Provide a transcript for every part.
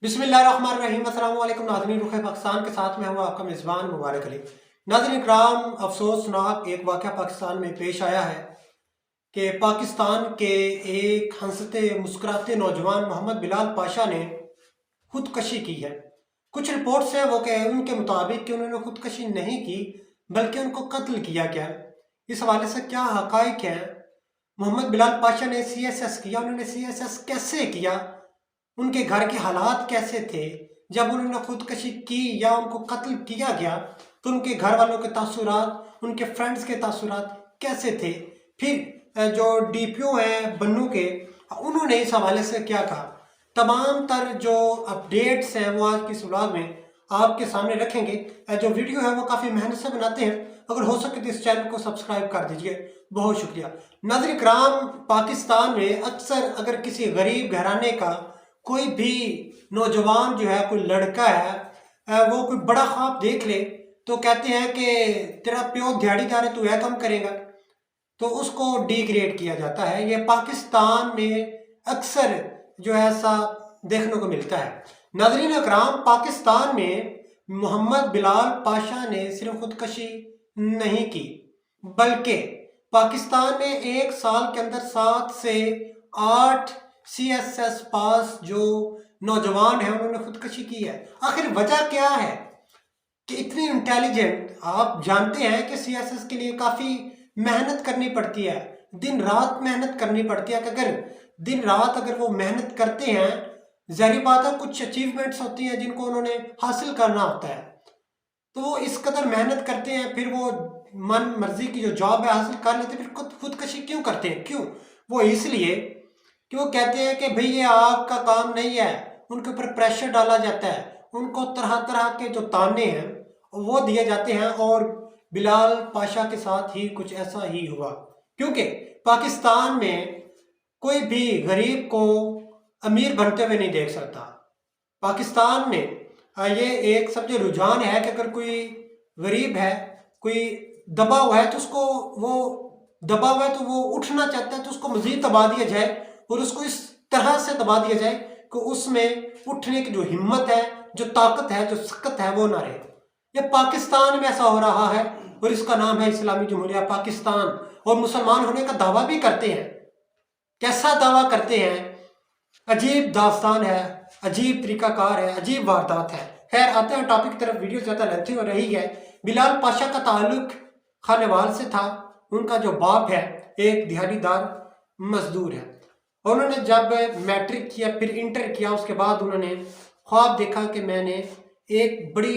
बिस्मिल्लाहिर्रहमानिर्रहीम। अस्सलाम वालेकुम नाज़रीन, रुख़ पाकिस्तान के साथ में हूँ आपका मेज़बान मुबारक अली। नाज़रीन इकराम, अफसोसनाक एक वाक़या पाकिस्तान में पेश आया है कि पाकिस्तान के एक हंसते मुस्कुराते नौजवान मोहम्मद बिलाल पाशा ने खुदकशी की है। कुछ रिपोर्ट्स हैं वो कि उनके मुताबिक कि उन्होंने खुदकशी नहीं की बल्कि उनको कत्ल किया गया। इस हवाले से क्या हक़ाइक़ हैं? मोहम्मद बिलाल पाशा ने CSS किया, उन्होंने CSS कैसे किया, उनके घर के हालात कैसे थे, जब उन्होंने खुदकशी की या उनको कत्ल किया गया तो उनके घर वालों के तासुरात, उनके फ्रेंड्स के तासुरात कैसे थे। फिर जो DPO हैं बन्नू के, उन्होंने इस हवाले से क्या कहा। तमाम तर जो अपडेट्स हैं वो आज की इस व्लॉग में आपके सामने रखेंगे। जो वीडियो है वो काफ़ी मेहनत से बनाते हैं, अगर हो सके तो इस चैनल को सब्सक्राइब कर दीजिए, बहुत शुक्रिया। नाज़रीन इकराम, पाकिस्तान में अक्सर अगर किसी गरीब घराने का कोई भी नौजवान जो है, कोई लड़का है, वो कोई बड़ा ख्वाब देख ले तो कहते हैं कि तेरा प्यो दिहाड़ीदार है, तू यह काम करेगा, तो उसको डिग्रेड किया जाता है। ये पाकिस्तान में अक्सर जो है ऐसा देखने को मिलता है। नाज़रीन इकराम, पाकिस्तान में मोहम्मद बिलाल पाशा ने सिर्फ खुदकशी नहीं की बल्कि पाकिस्तान में एक साल के अंदर 7 से 8 CSS पास जो नौजवान हैं उन्होंने खुदकशी की है। आखिर वजह क्या है कि इतनी इंटेलिजेंट, आप जानते हैं कि CSS के लिए काफ़ी मेहनत करनी पड़ती है, दिन रात मेहनत करनी पड़ती है। कि अगर दिन रात अगर वो मेहनत करते हैं, ज़ाहिर बात है कुछ अचीवमेंट्स होती हैं जिनको उन्होंने हासिल करना होता है, तो वो इस कदर मेहनत करते हैं, फिर वो मन मर्जी की जो जॉब है हासिल कर लेते हैं। फिर खुदकशी क्यों करते हैं? क्यों? वो इसलिए कि वो कहते हैं कि भाई ये आपका काम नहीं है, उनके ऊपर प्रेशर डाला जाता है, उनको तरह तरह के जो ताने हैं वो दिए जाते हैं। और बिलाल पाशा के साथ ही कुछ ऐसा ही हुआ, क्योंकि पाकिस्तान में कोई भी गरीब को अमीर बनते हुए नहीं देख सकता। पाकिस्तान में ये एक समझे रुझान है कि अगर कोई गरीब है, कोई दबा हुआ है, तो उसको वो दबा हुआ है तो वो उठना चाहता है तो उसको मजीद दबा दिया जाए और उसको इस तरह से दबा दिया जाए कि उसमें उठने की जो हिम्मत है, जो ताकत है, जो सकत है, वो ना रहे। ये पाकिस्तान में ऐसा हो रहा है और इसका नाम है इस्लामी जमहूरिया पाकिस्तान। और मुसलमान होने का दावा भी करते हैं। कैसा दावा करते हैं? अजीब दास्तान है, अजीब तरीकाकार है, अजीब वारदात है। खैर, आते हैं टॉपिक की तरफ। वीडियो ज़्यादा लेंथी हो रही है। बिलाल पाशा का ताल्लुक खानेवाल से था। उनका जो बाप है एक दिहाड़ीदार मजदूर है। उन्होंने जब मैट्रिक किया, फिर इंटर किया, उसके बाद उन्होंने ख्वाब देखा कि मैंने एक बड़ी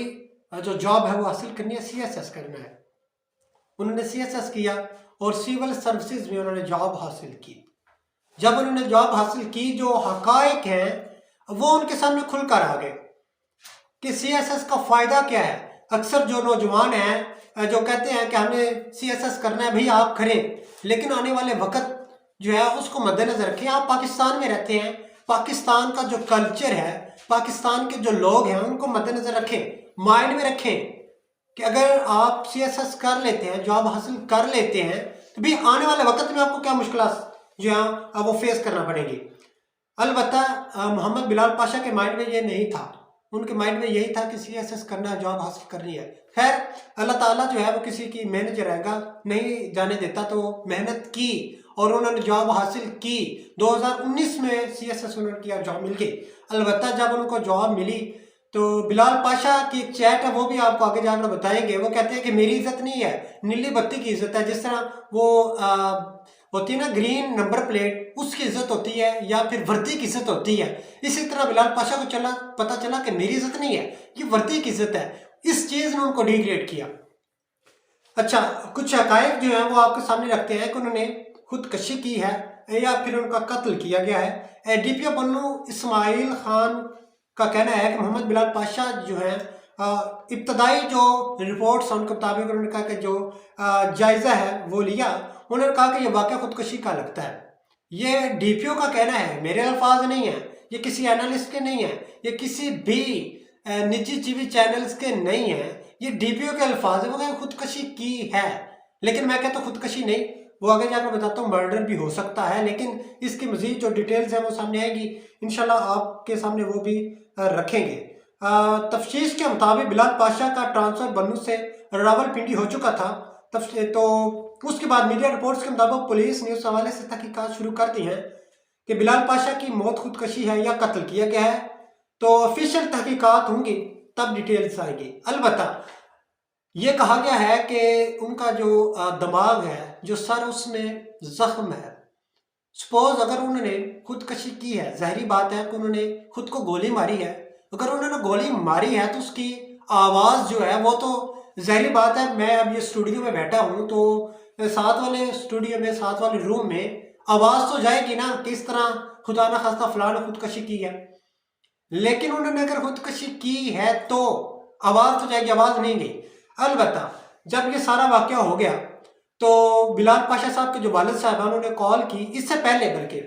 जो जॉब है वो हासिल करनी है, CSS करना है। उन्होंने CSS किया और सिविल सर्विसेज में उन्होंने जॉब हासिल की। जब उन्होंने जॉब हासिल की, जो हकाइक हैं वो उनके सामने खुलकर आ गए कि CSS का फ़ायदा क्या है। अक्सर जो नौजवान हैं जो कहते हैं कि हमें CSS करना है, भाई आप करें, लेकिन आने वाले वक्त जो है उसको मद्देनजर रखें। आप पाकिस्तान में रहते हैं, पाकिस्तान का जो कल्चर है, पाकिस्तान के जो लोग हैं, उनको मद्देनजर रखें, माइंड में रखें कि अगर आप CSS कर लेते हैं, जॉब हासिल कर लेते हैं, तो भी आने वाले वक्त में आपको क्या मुश्किलात जो है वो फेस करना पड़ेगी। अलबत्ता मोहम्मद बिलाल पाशा के माइंड में ये नहीं था। उनके माइंड में यही था कि CSS करना है, जॉब हासिल करनी है। खैर, अल्लाह ताला जो है वो किसी की मेहनत जो रहेगा नहीं जाने देता, तो मेहनत की और उन्होंने जॉब हासिल की। 2019 में CSS उन्होंने किया, जॉब मिल गई। अलबत्ता जब उनको जॉब मिली तो बिलाल पाशा की एक चैट है, वो भी आपको आगे जाकर बताएंगे। वो कहते हैं कि मेरी इज्जत नहीं है, नीली बत्ती की इज्जत है। जिस तरह वो होती है ना ग्रीन नंबर प्लेट, उसकी इज्जत होती है, या फिर वर्दी की इज्जत होती है, इसी तरह बिलाल पाशा को पता चला कि मेरी इज्जत नहीं है, ये वर्दी की इज्जत है। इस चीज़ ने उनको डिग्रेड किया। अच्छा, कुछ हकायक जो है वो आपके सामने रखते हैं कि उन्होंने खुदकशी की है या फिर उनका कत्ल किया गया है। DPO बन्नू इस्माइल खान का कहना है कि मोहम्मद बिलाल पाशा जो है इब्तदाई जो रिपोर्ट्स हैं उनके मुताबिक उन्होंने कहा कि जो जायज़ा है वो लिया। उन्होंने कहा कि ये वाक़या खुदकशी का लगता है। ये DPO का कहना है, मेरे अल्फाज नहीं है, ये किसी एनालिस्ट के नहीं है, ये किसी भी निजी टीवी चैनल्स के नहीं है, ये DPO के अल्फाज है। वो खुदकशी की है, लेकिन मैं कहता हूँ खुदकशी नहीं, وہ آگے جا کر بتاتا ہوں مرڈر بھی ہو سکتا ہے، لیکن اس کی مزید جو ڈیٹیلز ہیں وہ سامنے آئے گی انشاءاللہ آپ کے سامنے وہ بھی رکھیں گے۔ تفتیش کے مطابق بلال پاشا کا ٹرانسفر بنو سے راولپنڈی ہو چکا تھا، تو اس کے بعد میڈیا رپورٹس کے مطابق پولیس نے اس حوالے سے تحقیقات شروع کر دی ہیں کہ بلال پاشا کی موت خودکشی ہے یا قتل کیا گیا ہے، تو آفیشیل تحقیقات ہوں گی تب ڈیٹیلز آئے گی۔ البتہ یہ کہا گیا ہے کہ ان کا جو دماغ ہے، جو سر، اس میں زخم ہے۔ سپوز اگر انہوں نے خودکشی کی ہے، ظاہری بات ہے کہ انہوں نے خود کو گولی ماری ہے، اگر انہوں نے گولی ماری ہے تو اس کی آواز جو ہے وہ تو ظاہری بات ہے، میں اب یہ اسٹوڈیو میں بیٹھا ہوں تو ساتھ والے اسٹوڈیو میں، ساتھ والے روم میں آواز تو جائے گی نا کہ اس طرح خدا نہ خواستہ فلاں نے خودکشی کی ہے، لیکن انہوں نے اگر خودکشی کی ہے تو آواز تو جائے گی، آواز نہیں گئی۔ البتہ جب یہ سارا واقعہ ہو گیا تو بلال پاشا صاحب کے جو والد صاحب ہیں انہوں نے کال کی، اس سے پہلے بلکہ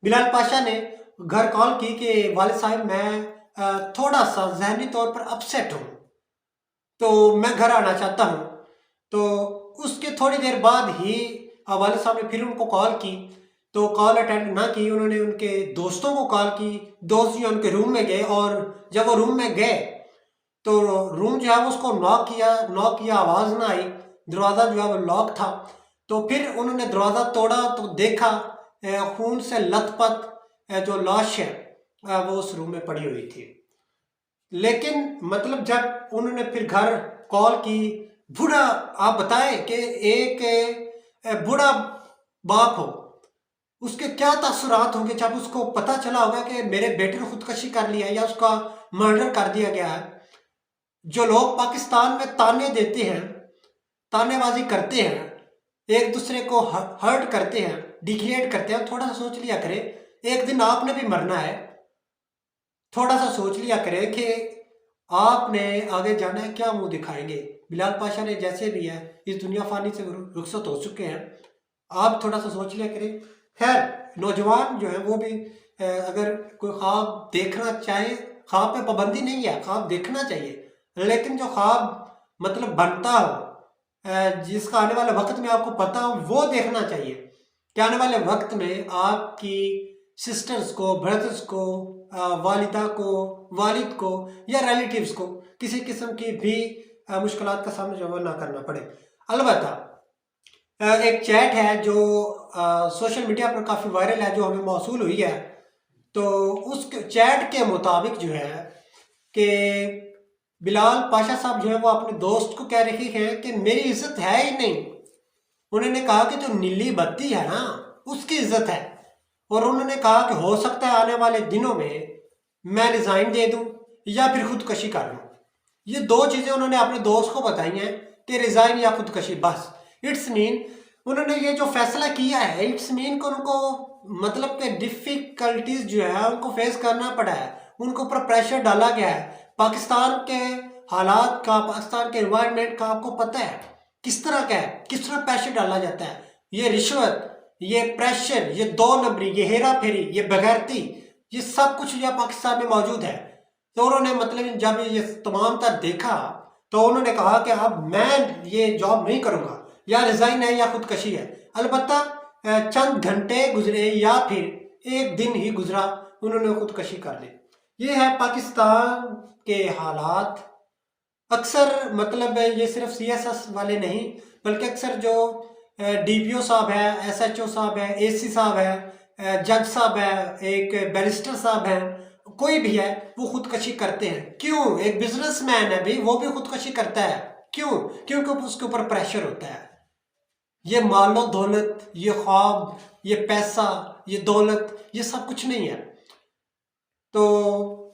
بلال پاشا نے گھر کال کی کہ والد صاحب میں تھوڑا سا ذہنی طور پر اپسیٹ ہوں، تو میں گھر آنا چاہتا ہوں۔ تو اس کے تھوڑی دیر بعد ہی والد صاحب نے پھر ان کو کال کی، تو کال اٹینڈ نہ کی، انہوں نے ان کے دوستوں کو کال کی، دوست جو ان کے روم میں گئے، اور جب وہ روم میں گئے تو روم جو ہے اس کو ناک کیا، آواز نہ آئی، دروازہ جو ہے وہ لاک تھا، تو پھر انہوں نے دروازہ توڑا تو دیکھا خون سے لت پت جو لاش ہے وہ اس روم میں پڑی ہوئی تھی۔ لیکن مطلب جب انہوں نے پھر گھر کال کی، بوڑھا، آپ بتائیں کہ ایک بوڑھا باپ ہو، اس کے کیا تاثرات ہوں گے جب اس کو پتہ چلا ہوگا کہ میرے بیٹے نے خودکشی کر لیا ہے یا اس کا مرڈر کر دیا گیا ہے۔ جو لوگ پاکستان میں تانے دیتے ہیں، تانے بازی کرتے ہیں، ایک دوسرے کو ہرٹ کرتے ہیں، ڈیگریڈ کرتے ہیں، تھوڑا سا سوچ لیا کرے ایک دن آپ نے بھی مرنا ہے، تھوڑا سا سوچ لیا کرے کہ آپ نے آگے جانا ہے، کیا منہ دکھائیں گے۔ بلال پاشا نے جیسے بھی ہے اس دنیا فانی سے رخصت ہو چکے ہیں، آپ تھوڑا سا سوچ لیا کریں۔ خیر، نوجوان جو ہے وہ بھی اگر کوئی خواب دیکھنا چاہے، خواب پہ پابندی نہیں ہے، خواب دیکھنا چاہیے، لیکن جو خواب مطلب بنتا ہو، جس کا آنے والے وقت میں آپ کو پتہ ہو، وہ دیکھنا چاہیے کہ آنے والے وقت میں آپ کی سسٹرز کو، بردرز کو، والدہ کو، والد کو یا ریلیٹیوز کو کسی قسم کی بھی مشکلات کا سامنا جو نہ کرنا پڑے۔ البتہ ایک چیٹ ہے جو سوشل میڈیا پر کافی وائرل ہے، جو ہمیں موصول ہوئی ہے، تو اس چیٹ کے مطابق جو ہے کہ بلال پاشا صاحب جو ہے وہ اپنے دوست کو کہہ رہے ہیں کہ میری عزت ہے ہی نہیں۔ انہوں نے کہا کہ جو نیلی بتی ہے نا اس کی عزت ہے، اور انہوں نے کہا کہ ہو سکتا ہے آنے والے دنوں میں ریزائن دے دوں یا پھر خودکشی کر لوں۔ یہ دو چیزیں انہوں نے اپنے دوست کو بتائی ہیں کہ ریزائن یا خودکشی، بس اٹس مین انہوں نے یہ جو فیصلہ کیا ہے، اٹس مین کہ ان کو مطلب کہ ڈیفیکلٹیز جو ہے ان کو فیس کرنا پڑا ہے، ان کو اوپر پریشر ڈالا گیا ہے۔ پاکستان کے حالات کا، پاکستان کے انوائرمنٹ کا آپ کو پتہ ہے کس طرح کا ہے، کس طرح پریشر ڈالا جاتا ہے۔ یہ رشوت، یہ پریشر، یہ دو نمبری، یہ ہیرا پھیری، یہ بغیرتی، یہ سب کچھ جو پاکستان میں موجود ہے۔ تو انہوں نے مطلب جب یہ تمام تر دیکھا تو انہوں نے کہا کہ اب میں یہ جاب نہیں کروں گا، یا ریزائن ہے یا خودکشی ہے۔ البتہ چند گھنٹے گزرے یا پھر ایک دن ہی گزرا انہوں نے خودکشی کر لی۔ یہ ہے پاکستان کے حالات۔ اکثر مطلب یہ صرف سی ایس ایس والے نہیں بلکہ اکثر جو ڈی پی او صاحب ہے، ایس ایچ او صاحب ہے، اے سی صاحب ہے، جج صاحب ہے، ایک بیرسٹر صاحب ہے، کوئی بھی ہے، وہ خودکشی کرتے ہیں۔ کیوں؟ ایک بزنس مین ہے بھی، وہ بھی خودکشی کرتا ہے۔ کیوں؟ کیونکہ اس کے اوپر پریشر ہوتا ہے۔ یہ مال و دولت، یہ خواب، یہ پیسہ، یہ دولت، یہ سب کچھ نہیں ہے۔ تو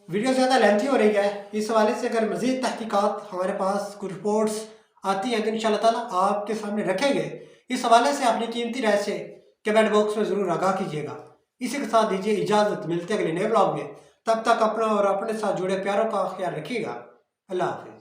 ویڈیو زیادہ لینتھی ہو رہی ہے، اس حوالے سے اگر مزید تحقیقات ہمارے پاس کوئی رپورٹس آتی ہیں تو انشاءاللہ تعالیٰ آپ کے سامنے رکھیں گے۔ اس حوالے سے اپنی قیمتی رائے سے کمنٹ باکس میں ضرور آگاہ کیجیے گا۔ اسی کے ساتھ دیجیے اجازت، ملتے اگلے نئے بلاگ میں، تب تک اپنا اور اپنے ساتھ جڑے پیاروں کا خیال رکھیے گا۔ اللہ حافظ۔